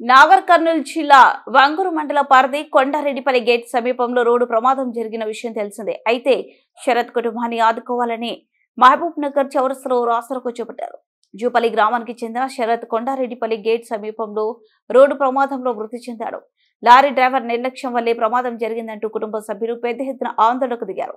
నాగర్ కర్నూలు జిల్లా వంగూరు మండల పరిధి కొండారెడ్డిపల్లి గేట్ సమీపంలో రోడ్డు ప్రమాదం జరిగిన విషయం తెలిసిందే. అయితే శరత్ కుటుంబాన్ని ఆదుకోవాలని మహబూబ్ నగర్ చౌరస్తాలో రాస్తారోకో చేపట్టారు. జూపల్లి గ్రామానికి చెందిన శరత్ కొండారెడ్డిపల్లి గేట్ సమీపంలో రోడ్డు ప్రమాదంలో మృతి చెందాడు. లారీ డ్రైవర్ నిర్లక్ష్యం వల్లే ప్రమాదం జరిగిందంటూ కుటుంబ సభ్యులు పెద్ద ఎత్తున ఆందోళనకు దిగారు.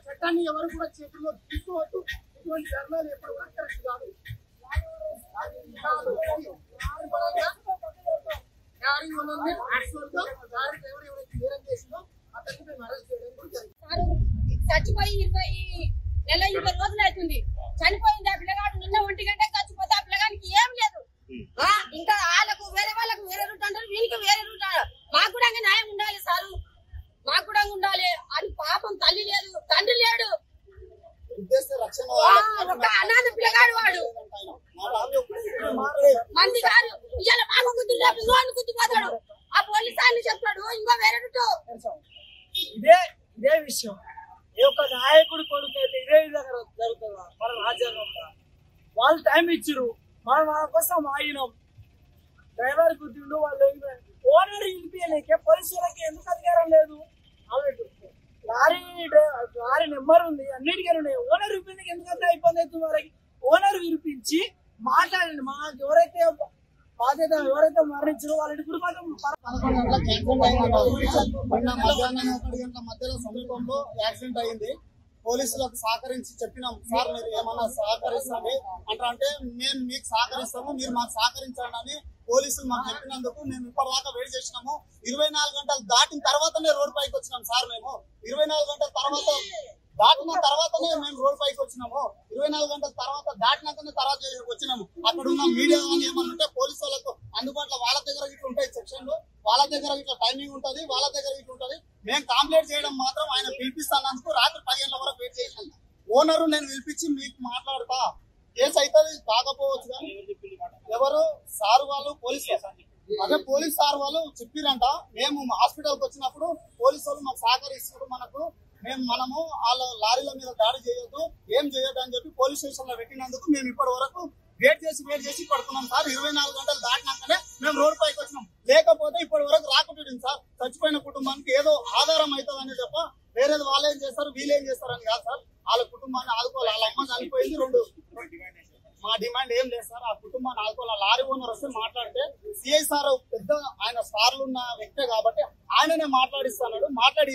చట్టాన్ని ఎవరు కూడా చేతుల్లో తీసుకోవద్దు. ఇటువంటి ధర్నాలు ఎప్పుడు కూడా కరెక్ట్ కాదు. చచ్చిపోయి 20 రోజులు అవుతుంది. చనిపోయింది ఆ పిల్లగాడు. నిన్న 1 గంటకు చచ్చిపోతే ఆ పిల్లగానికి ఏం లేదు. ఇంకా వాళ్ళకు వేరే వాళ్ళకు వేరే రూట్ అంటారు, వీనికి వేరే రూట్. మాకు కూడా న్యాయం ఉండాలి సారు, మాకు కూడా ఉండాలి. అని పాపం తల్లి లేదు, తండ్రి లేడు. ఒక అనాథ పిల్లగాడు వాడు. మంది గారు ఇవాళ మాకు గుద్ది రేపు ఇంకోని గుద్దిపోతాడు. ఆ పోలీస్ ఆయన చెప్తాడు ఇంకో వేరే రూట్. ఇదే విషయం ఏ ఒక్క నాయకుడి కొడుకు అయితే ఇదే విధంగా జరుగుతుందా? మన రాజ్యాంగంలో వాళ్ళు టైం ఇచ్చిరు, మనం మన కోసం ఆగినాం. డ్రైవర్ గుద్దిండు, వాళ్ళు ఓనర్ ఇంపియలేకే పోలీసులకి ఎందుకు అధికారం లేదు? లారీ నెంబర్ ఉంది, అన్నిటికీ ఉన్నాయి. ఓనర్ విరిపించడానికి ఎందుకంటే ఇబ్బంది అవుతుంది వాళ్ళకి. ఓనర్ విరిపించి మాట్లాడండి. మాకు ఎవరైతే బాధ్యత ఎవరైతే మరణించారో వాళ్ళకి కూడా మధ్యాహ్నం 1 గంటల మధ్యలో సమీపంలో యాక్సిడెంట్ అయింది. పోలీసులకు సహకరించి చెప్పినాం, సార్ మీరు ఏమన్నా సహకరిస్తాండి అంటే మేము మీకు సహకరిస్తాము, మీరు మాకు సహకరించండి అని పోలీసులు మాకు చెప్పినందుకు మేము ఇప్పటిదాకా వెయిట్ చేసినాము. 24 గంటలు దాటిన తర్వాతనే రోడ్ పైకి వచ్చినాం సార్. మేము 24 గంటల తర్వాత దాటిన తర్వాతనే మేము రోడ్ పైకి వచ్చినాము. 24 గంటల తర్వాత దాటినాకనే తర్వాత వచ్చినాము. అక్కడ ఉన్న మీడియా కానీ ఏమన్నా ఉంటే పోలీసు వాళ్ళకు అందుబాటులో వాళ్ళ దగ్గర ఇట్లా ఉంటాయి సెక్షన్లు, వాళ్ళ దగ్గర ఇట్లా టైమింగ్ ఉంటుంది, వాళ్ళ దగ్గర ఇట్లా ఉంటుంది. మేము కంప్లైంట్ చేయడం మాత్రం ఆయన పిలిపిస్తానందుకు రాత్రి 10 గంటల వరకు వెయిట్ చేసినాం. ఓనరు నేను పిలిపించి మీకు మాట్లాడతా, కేసు అవుతుంది కాకపోవచ్చు కానీ ఎవరు సార్ వాళ్ళు పోలీసు అదే పోలీస్ సార్ వాళ్ళు చెప్పిరంట. మేము హాస్పిటల్కి వచ్చినప్పుడు పోలీసు వాళ్ళు మాకు సహకరిస్తారు, మనము వాళ్ళ లారీల మీద దాడి చేయొద్దు, ఏం చేయొద్దు అని చెప్పి పోలీస్ స్టేషన్ లో పెట్టినందుకు మేము ఇప్పటి వరకు వెయిట్ చేసి పడుతున్నాం సార్. 24 గంటలు దాటినాకనే మేము రోడ్ పైకి వచ్చినాం. లేకపోతే ఇప్పటి వరకు రాకుంటుంది సార్. చచ్చిపోయిన కుటుంబానికి ఏదో ఆధారం అవుతుందని తప్ప వేరేది వాళ్ళు ఏం చేస్తారు వీళ్ళేం చేస్తారని కాదు సార్. వాళ్ళ కుటుంబాన్ని ఆదుకోవాలి. వాళ్ళ అమ్మ చనిపోయింది. 2 మా డిమాండ్ ఏం లేదు సార్. ఆ కుటుంబాన్ని ఆదుకోవాలి. లారీ ఓనర్ వస్తే మాట్లాడితే సిఐ సార్ పెద్ద ఆయన సార్లు ఉన్న వ్యక్తే కాబట్టి ఆయననే మాట్లాడిస్తున్నాడు, మాట్లాడి